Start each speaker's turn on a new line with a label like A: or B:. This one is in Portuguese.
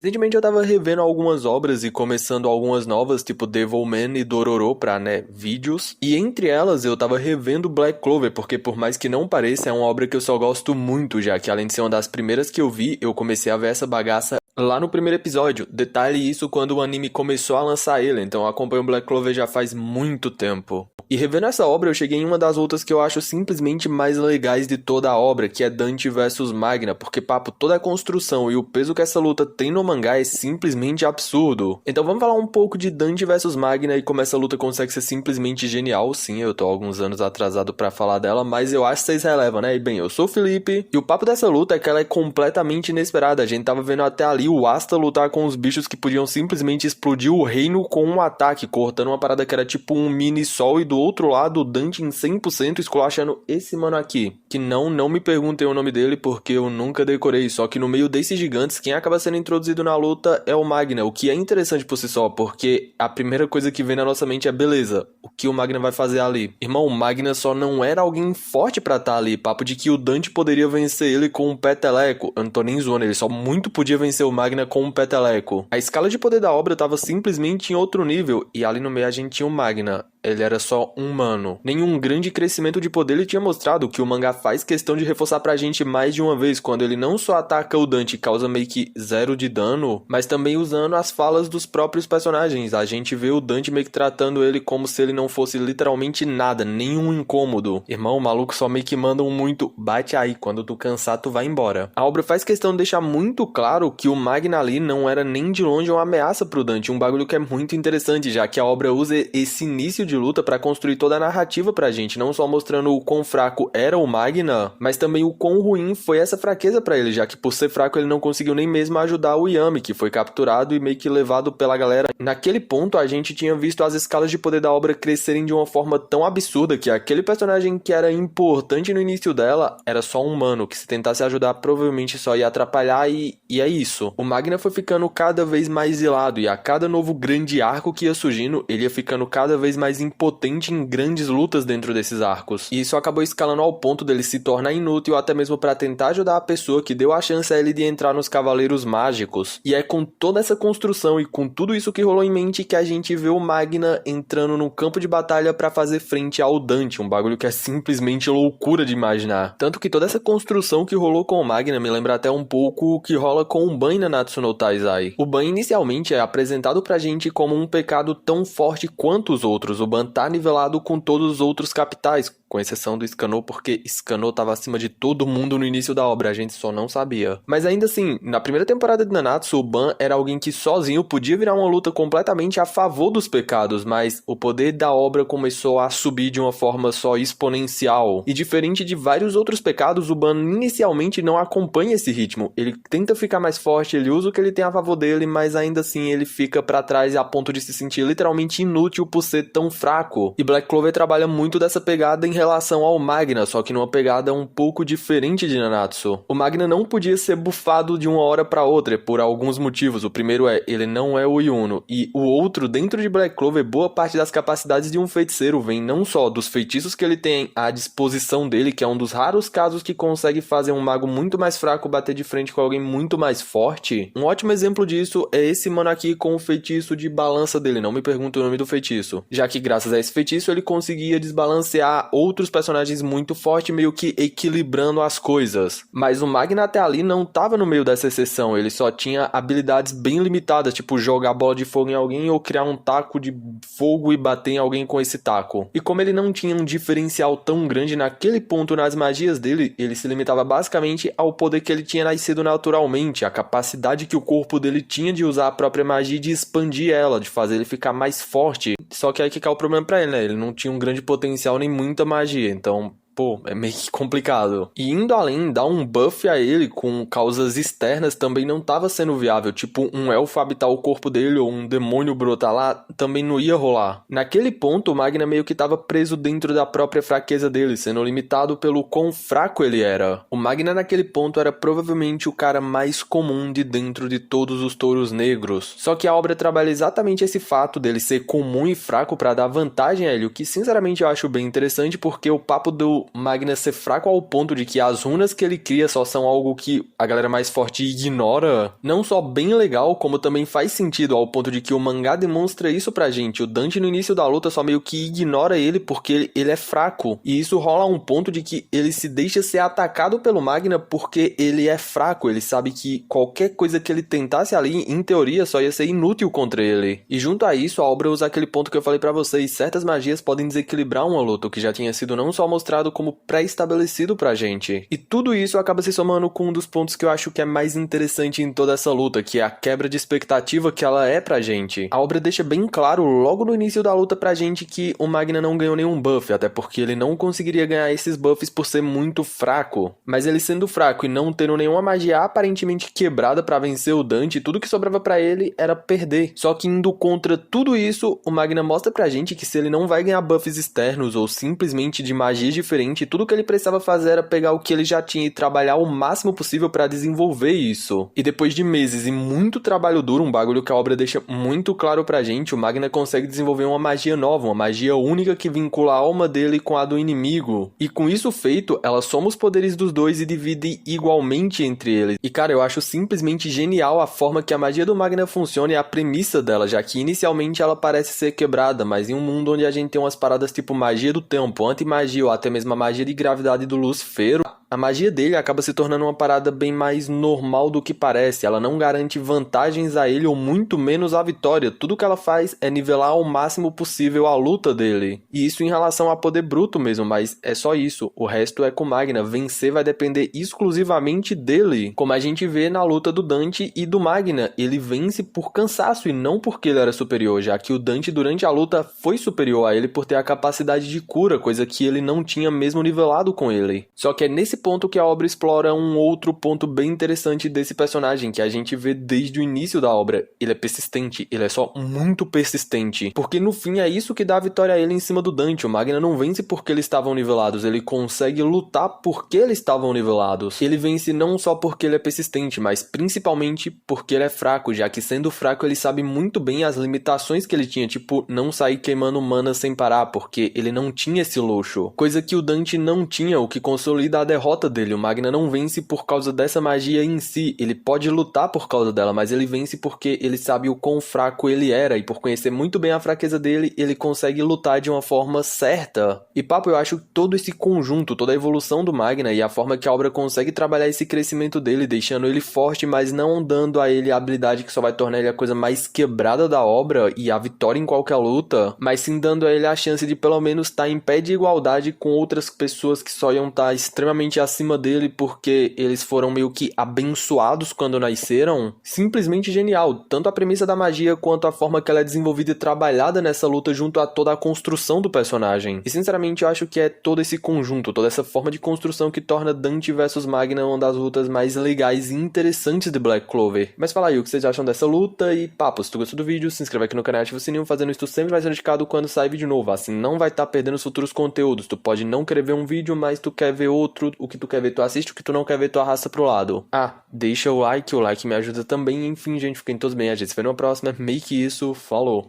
A: Recentemente eu tava revendo algumas obras e começando algumas novas, tipo Devilman e Dororo pra, vídeos. E entre elas eu tava revendo Black Clover, porque por mais que não pareça, é uma obra que eu só gosto muito, já que além de ser uma das primeiras que eu vi, eu comecei a ver essa bagaça lá no primeiro episódio. Detalhe isso quando o anime começou a lançar ele, então eu acompanho Black Clover já faz muito tempo. E revendo essa obra, eu cheguei em uma das lutas que eu acho simplesmente mais legais de toda a obra, que é Dante versus Magna, porque papo, toda a construção e o peso que essa luta tem no mangá é simplesmente absurdo. Então vamos falar um pouco de Dante versus Magna e como essa luta consegue ser simplesmente genial. Sim, eu tô alguns anos atrasado pra falar dela, mas eu acho que vocês relevam, né? E bem, eu sou o Felipe, e o papo dessa luta é que ela é completamente inesperada. A gente tava vendo até ali o Asta lutar com os bichos que podiam simplesmente explodir o reino com um ataque, cortando uma parada que era tipo um mini sol, e do outro lado o Dante em 100% esculachando esse mano aqui, que não me perguntem o nome dele porque eu nunca decorei, só que no meio desses gigantes quem acaba sendo introduzido na luta é o Magna, o que é interessante por si só, porque a primeira coisa que vem na nossa mente é beleza, o que o Magna vai fazer ali? Irmão, o Magna só não era alguém forte pra estar ali, papo de que o Dante poderia vencer ele com um peteleco, eu não tô nem zoando, ele só muito podia vencer o Magna com um peteleco. A escala de poder da obra tava simplesmente em outro nível, e ali no meio a gente tinha o Magna. Ele era só um humano. Nenhum grande crescimento de poder ele tinha mostrado, que o mangá faz questão de reforçar pra gente mais de uma vez, quando ele não só ataca o Dante e causa meio que zero de dano, mas também usando as falas dos próprios personagens. A gente vê o Dante meio que tratando ele como se ele não fosse literalmente nada, nenhum incômodo. Irmão, o maluco só meio que manda um muito bate aí, quando tu cansar tu vai embora. A obra faz questão de deixar muito claro que o Magna ali não era nem de longe uma ameaça pro Dante, um bagulho que é muito interessante, já que a obra usa esse início de luta pra construir toda a narrativa pra gente, não só mostrando o quão fraco era o Magna, mas também o quão ruim foi essa fraqueza pra ele, já que por ser fraco ele não conseguiu nem mesmo ajudar o Yami, que foi capturado e meio que levado pela galera. Naquele ponto a gente tinha visto as escalas de poder da obra crescerem de uma forma tão absurda que aquele personagem que era importante no início dela era só um humano, que se tentasse ajudar provavelmente só ia atrapalhar, e é isso. O Magna foi ficando cada vez mais zilado, e a cada novo grande arco que ia surgindo, ele ia ficando cada vez mais impotente em grandes lutas dentro desses arcos. E isso acabou escalando ao ponto dele se tornar inútil até mesmo para tentar ajudar a pessoa que deu a chance a ele de entrar nos Cavaleiros Mágicos. E é com toda essa construção e com tudo isso que rolou em mente que a gente vê o Magna entrando no campo de batalha para fazer frente ao Dante, um bagulho que é simplesmente loucura de imaginar. Tanto que toda essa construção que rolou com o Magna me lembra até um pouco o que rola com o Ban em Nanatsu no Taizai. O Ban inicialmente é apresentado pra gente como um pecado tão forte quanto os outros. O Ban tá nivelado com todos os outros capitais, com exceção do Scannou, porque Scannou tava acima de todo mundo no início da obra, a gente só não sabia. Mas ainda assim, na primeira temporada de Nanatsu, o Ban era alguém que sozinho podia virar uma luta completamente a favor dos pecados, mas o poder da obra começou a subir de uma forma só exponencial. E diferente de vários outros pecados, o Ban inicialmente não acompanha esse ritmo. Ele tenta ficar mais forte, ele usa o que ele tem a favor dele, mas ainda assim ele fica pra trás a ponto de se sentir literalmente inútil por ser tão fraco. E Black Clover trabalha muito dessa pegada em relação ao Magna, só que numa pegada um pouco diferente de Nanatsu. O Magna não podia ser bufado de uma hora pra outra, por alguns motivos. O primeiro é, ele não é o Yuno, e o outro, dentro de Black Clover, boa parte das capacidades de um feiticeiro vem não só dos feitiços que ele tem à disposição dele, que é um dos raros casos que consegue fazer um mago muito mais fraco bater de frente com alguém muito mais forte. Um ótimo exemplo disso é esse mano aqui com o feitiço de balança dele, não me pergunta o nome do feitiço, já que graças a esse feitiço ele conseguia desbalancear outros personagens muito fortes, meio que equilibrando as coisas. Mas o Magna até ali não tava no meio dessa exceção, ele só tinha habilidades bem limitadas, tipo jogar bola de fogo em alguém ou criar um taco de fogo e bater em alguém com esse taco. E como ele não tinha um diferencial tão grande naquele ponto nas magias dele, ele se limitava basicamente ao poder que ele tinha nascido naturalmente, a capacidade que o corpo dele tinha de usar a própria magia e de expandir ela, de fazer ele ficar mais forte. Só que aí que é o problema pra ele, né? Ele não tinha um grande potencial nem muita magia, então pô, é meio que complicado. E indo além, dar um buff a ele com causas externas também não estava sendo viável. Tipo, um elfo habitar o corpo dele ou um demônio brotar lá, também não ia rolar. Naquele ponto, o Magna meio que estava preso dentro da própria fraqueza dele, sendo limitado pelo quão fraco ele era. O Magna naquele ponto era provavelmente o cara mais comum de dentro de todos os touros negros. Só que a obra trabalha exatamente esse fato dele ser comum e fraco para dar vantagem a ele, o que sinceramente eu acho bem interessante, porque o papo do Magna ser fraco ao ponto de que as runas que ele cria só são algo que a galera mais forte ignora, não só bem legal, como também faz sentido ao ponto de que o mangá demonstra isso pra gente. O Dante no início da luta só meio que ignora ele porque ele é fraco, e isso rola a um ponto de que ele se deixa ser atacado pelo Magna porque ele é fraco, ele sabe que qualquer coisa que ele tentasse ali, em teoria, só ia ser inútil contra ele. E junto a isso, a obra usa aquele ponto que eu falei pra vocês, certas magias podem desequilibrar uma luta, o que já tinha sido não só mostrado como pré-estabelecido pra gente. E tudo isso acaba se somando com um dos pontos que eu acho que é mais interessante em toda essa luta, que é a quebra de expectativa que ela é pra gente. A obra deixa bem claro logo no início da luta pra gente que o Magna não ganhou nenhum buff, até porque ele não conseguiria ganhar esses buffs por ser muito fraco. Mas ele sendo fraco e não tendo nenhuma magia aparentemente quebrada pra vencer o Dante, tudo que sobrava pra ele era perder. Só que indo contra tudo isso, o Magna mostra pra gente que se ele não vai ganhar buffs externos ou simplesmente de magias diferentes, tudo que ele precisava fazer era pegar o que ele já tinha e trabalhar o máximo possível pra desenvolver isso. E depois de meses e muito trabalho duro, um bagulho que a obra deixa muito claro pra gente, o Magna consegue desenvolver uma magia nova, uma magia única que vincula a alma dele com a do inimigo. E com isso feito, ela soma os poderes dos dois e divide igualmente entre eles. E cara, eu acho simplesmente genial a forma que a magia do Magna funciona e a premissa dela, já que inicialmente ela parece ser quebrada, mas em um mundo onde a gente tem umas paradas tipo magia do tempo, anti-magia ou até mesmo a magia de gravidade do Lucifero, a magia dele acaba se tornando uma parada bem mais normal do que parece. Ela não garante vantagens a ele ou muito menos a vitória. Tudo que ela faz é nivelar ao máximo possível a luta dele. E isso em relação a poder bruto mesmo, mas é só isso. O resto é com Magna. Vencer vai depender exclusivamente dele. Como a gente vê na luta do Dante e do Magna. Ele vence por cansaço e não porque ele era superior, já que o Dante durante a luta foi superior a ele por ter a capacidade de cura, coisa que ele não tinha mesmo nivelado com ele. Só que é nesse ponto que a obra explora um outro ponto bem interessante desse personagem, que a gente vê desde o início da obra. Ele é persistente, ele é só muito persistente, porque no fim é isso que dá a vitória a ele em cima do Dante. O Magna não vence porque eles estavam nivelados, ele consegue lutar porque eles estavam nivelados. Ele vence não só porque ele é persistente, mas principalmente porque ele é fraco, já que sendo fraco ele sabe muito bem as limitações que ele tinha, tipo, não sair queimando mana sem parar, porque ele não tinha esse luxo, coisa que o Dante não tinha, o que consolida a derrota dele. O Magna não vence por causa dessa magia em si, ele pode lutar por causa dela, mas ele vence porque ele sabe o quão fraco ele era, e por conhecer muito bem a fraqueza dele, ele consegue lutar de uma forma certa. E papo, eu acho que todo esse conjunto, toda a evolução do Magna e a forma que a obra consegue trabalhar esse crescimento dele, deixando ele forte, mas não dando a ele a habilidade que só vai tornar ele a coisa mais quebrada da obra e a vitória em qualquer luta, mas sim dando a ele a chance de pelo menos estar em pé de igualdade com outras pessoas que só iam estar extremamente acima dele porque eles foram meio que abençoados quando nasceram. Simplesmente genial, tanto a premissa da magia quanto a forma que ela é desenvolvida e trabalhada nessa luta junto a toda a construção do personagem. E sinceramente eu acho que é todo esse conjunto, toda essa forma de construção que torna Dante vs Magna uma das lutas mais legais e interessantes de Black Clover. Mas fala aí o que vocês acham dessa luta e papo, se tu gostou do vídeo, se inscreve aqui no canal e ativa o sininho, fazendo isso tu sempre vai ser notificado quando sair vídeo novo, assim não vai estar perdendo os futuros conteúdos. Tu pode não querer ver um vídeo, mas tu quer ver outro, o que tu quer ver tu assiste, o que tu não quer ver tu arrasta pro lado. Ah, deixa o like me ajuda também. Enfim, gente, fiquem todos bem, a gente se vê numa próxima, make isso, falou!